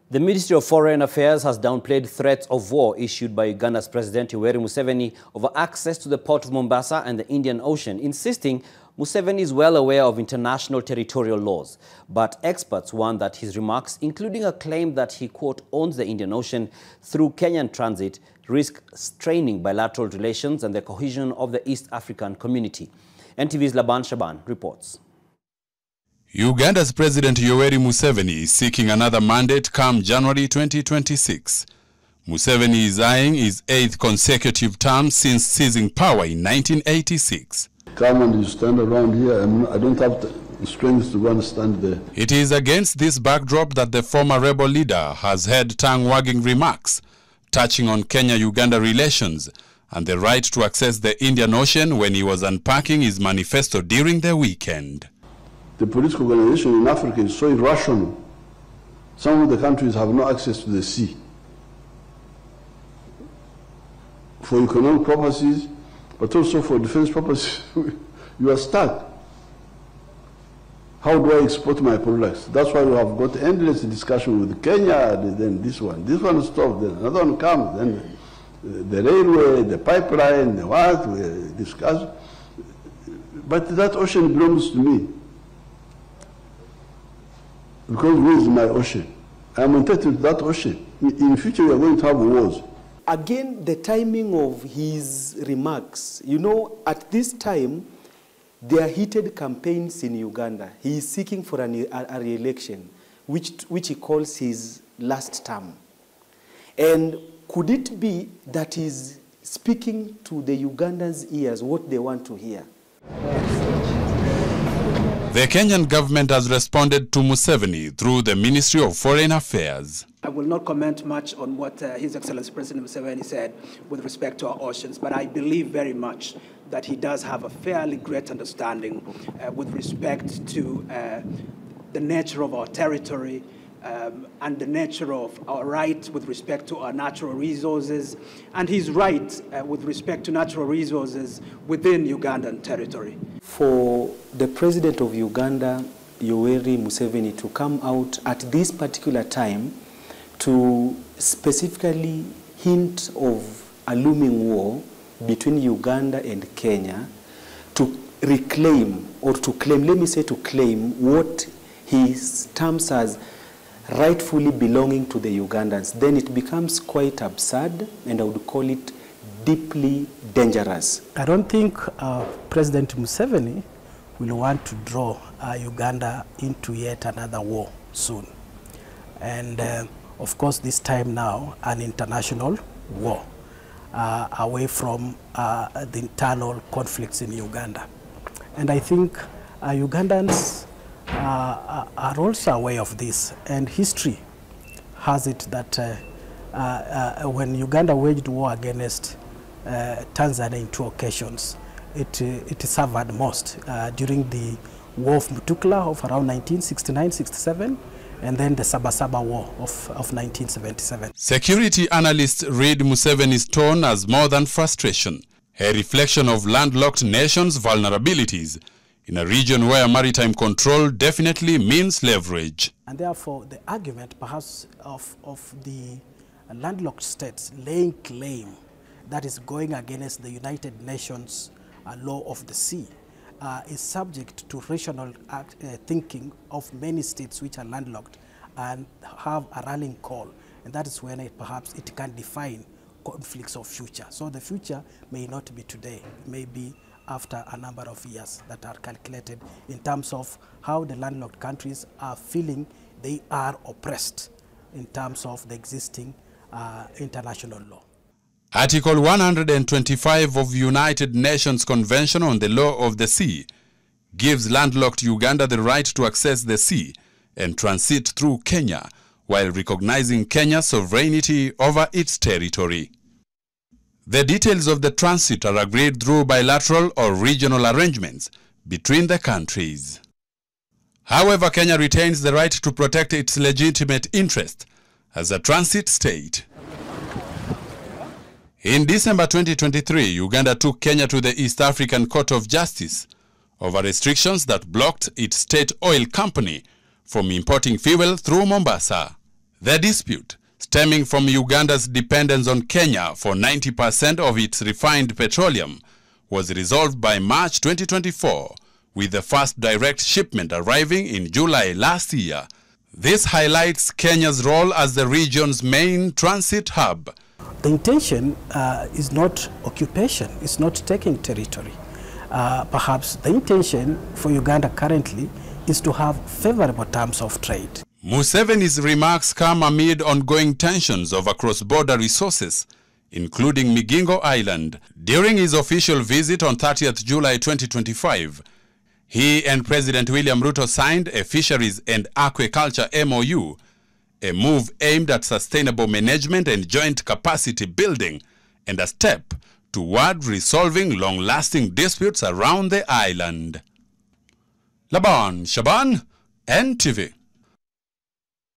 The Ministry of Foreign Affairs has downplayed threats of war issued by Uganda's President Yoweri Museveni over access to the port of Mombasa and the Indian Ocean, insisting Museveni is well aware of international territorial laws. But experts warn that his remarks, including a claim that he, quote, owns the Indian Ocean through Kenyan transit, risk straining bilateral relations and the cohesion of the East African community. NTV's Laban Shaban reports. Uganda's President Yoweri Museveni is seeking another mandate come January 2026. Museveni is eyeing his 8th consecutive term since seizing power in 1986. Come and you stand around here, and I don't have the strength to go and stand there. It is against this backdrop that the former rebel leader has had tongue-wagging remarks touching on Kenya-Uganda relations and the right to access the Indian Ocean when he was unpacking his manifesto during the weekend. The political organization in Africa is so irrational. Some of the countries have no access to the sea. For economic purposes, but also for defense purposes, you are stuck. How do I export my products? That's why we have got endless discussion with Kenya, then this one stops, then another one comes, then the railway, the pipeline, the what, we discuss. But that ocean belongs to me. Because where is my ocean? I am entitled to that ocean. In future, we are going to have wars. Again, the timing of his remarks. You know, at this time, there are heated campaigns in Uganda. He is seeking for a re-election, which he calls his last term. And could it be that he's speaking to the Ugandans' ears what they want to hear? The Kenyan government has responded to Museveni through the Ministry of Foreign Affairs. I will not comment much on what His Excellency President Museveni said with respect to our oceans, but I believe very much that he does have a fairly great understanding with respect to the nature of our territory and the nature of our right with respect to our natural resources, and his right with respect to natural resources within Ugandan territory. For the President of Uganda, Yoweri Museveni, to come out at this particular time to specifically hint of a looming war between Uganda and Kenya, to reclaim, or to claim, let me say to claim, what he terms as rightfully belonging to the Ugandans, then it becomes quite absurd, and I would call it deeply dangerous. I don't think President Museveni will want to draw Uganda into yet another war soon. And of course, this time now, an international war away from the internal conflicts in Uganda. And I think Ugandans are also aware of this, and history has it that when Uganda waged war against Tanzania in 2 occasions, it suffered most during the War of Mutukula of around 1969-67, and then the Sabasaba War of 1977. Security analysts read Museveni's tone as more than frustration, a reflection of landlocked nations' vulnerabilities in a region where maritime control definitely means leverage. And therefore, the argument perhaps of the landlocked states laying claim that is going against the United Nations law of the sea is subject to rational thinking of many states which are landlocked and have a rallying call. And that is when perhaps it can define conflicts of future. So the future may not be today, it may be after a number of years that are calculated in terms of how the landlocked countries are feeling they are oppressed in terms of the existing international law. Article 125 of the United Nations Convention on the Law of the Sea gives landlocked Uganda the right to access the sea and transit through Kenya, while recognizing Kenya's sovereignty over its territory. The details of the transit are agreed through bilateral or regional arrangements between the countries. However, Kenya retains the right to protect its legitimate interest as a transit state. In December 2023, Uganda took Kenya to the East African Court of Justice over restrictions that blocked its state oil company from importing fuel through Mombasa. The dispute, stemming from Uganda's dependence on Kenya for 90% of its refined petroleum, was resolved by March 2024, with the first direct shipment arriving in July last year. This highlights Kenya's role as the region's main transit hub. The intention is not occupation, it's not taking territory. Perhaps the intention for Uganda currently is to have favorable terms of trade. Museveni's remarks come amid ongoing tensions over cross-border resources, including Migingo Island. During his official visit on 30th July 2025, he and President William Ruto signed a fisheries and aquaculture MOU, a move aimed at sustainable management and joint capacity building, and a step toward resolving long-lasting disputes around the island. Laban Shaban, NTV.